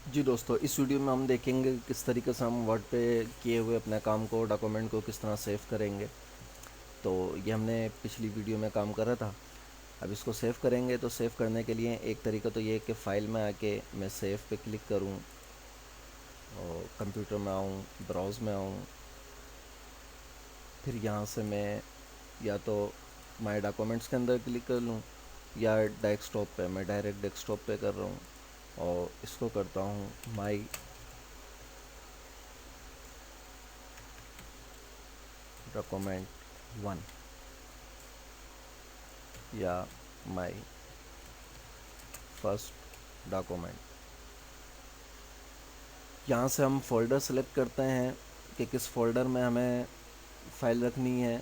जी दोस्तों, इस वीडियो में हम देखेंगे किस तरीके से हम वर्ड पे किए हुए अपने काम को, डॉक्यूमेंट को किस तरह सेव करेंगे। तो ये हमने पिछली वीडियो में काम करा था। अब इसको सेव करेंगे तो सेव करने के लिए एक तरीका तो ये है कि फ़ाइल में आके मैं सेव पे क्लिक करूँ और कंप्यूटर में आऊँ, ब्राउज़ में आऊँ। फिर यहाँ से मैं या तो माय डॉक्यूमेंट्स के अंदर क्लिक कर लूँ या डेस्कटॉप पे, मैं डायरेक्ट डेस्कटॉप पे कर रहा हूँ और इसको करता हूँ माई डॉक्यूमेंट 1 या माई फर्स्ट डॉक्यूमेंट। यहाँ से हम फोल्डर सेलेक्ट करते हैं कि किस फोल्डर में हमें फ़ाइल रखनी है।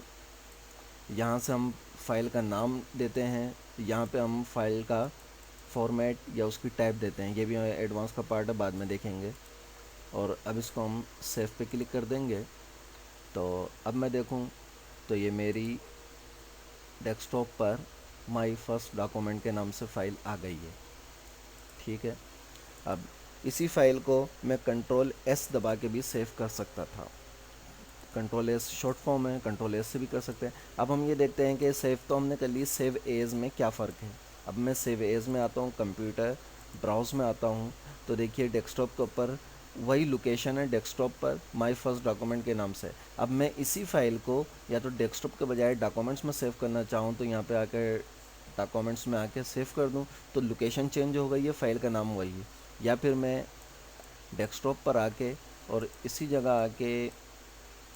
यहाँ से हम फाइल का नाम देते हैं। यहाँ पे हम फाइल का फॉर्मेट या उसकी टाइप देते हैं। ये भी एडवांस का पार्ट है, बाद में देखेंगे। और अब इसको हम सेव पे क्लिक कर देंगे। तो अब मैं देखूँ तो ये मेरी डेस्कटॉप पर माई फर्स्ट डॉक्यूमेंट के नाम से फ़ाइल आ गई है। ठीक है। अब इसी फाइल को मैं कंट्रोल एस दबा के भी सेव कर सकता था। कंट्रोल एस शॉर्ट फॉर्म है, कंट्रोल एस से भी कर सकते हैं। अब हम ये देखते हैं कि सेव तो हमने कर ली, सेव एज में क्या फ़र्क है। अब मैं सेव एज में आता हूँ, कंप्यूटर ब्राउज़ में आता हूँ, तो देखिए डेस्कटॉप के ऊपर वही लोकेशन है, डेस्कटॉप पर माई फर्स्ट डॉक्यूमेंट के नाम से। अब मैं इसी फाइल को या तो डेस्कटॉप के बजाय डॉक्यूमेंट्स में सेव करना चाहूँ तो यहाँ पे आकर डॉक्यूमेंट्स में आके सेव कर दूँ तो लोकेशन चेंज हो गई है, फ़ाइल का नाम वही है। या फिर मैं डेस्कटॉप पर आके और इसी जगह आके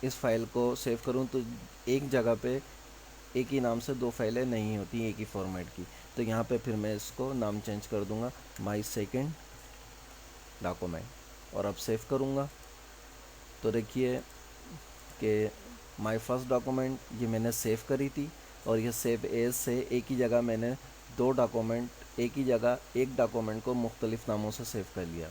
इस फाइल को सेव करूं तो एक जगह पे एक ही नाम से दो फाइलें नहीं होती एक ही फॉर्मेट की। तो यहाँ पे फिर मैं इसको नाम चेंज कर दूंगा माई सेकेंड डॉक्यूमेंट और अब सेव करूँगा तो देखिए कि माई फर्स्ट डॉक्यूमेंट ये मैंने सेव करी थी और ये सेव एज से एक ही जगह मैंने दो डॉक्यूमेंट, एक ही जगह एक डॉक्यूमेंट को मुख्तलिफ़ नामों से सेव कर लिया।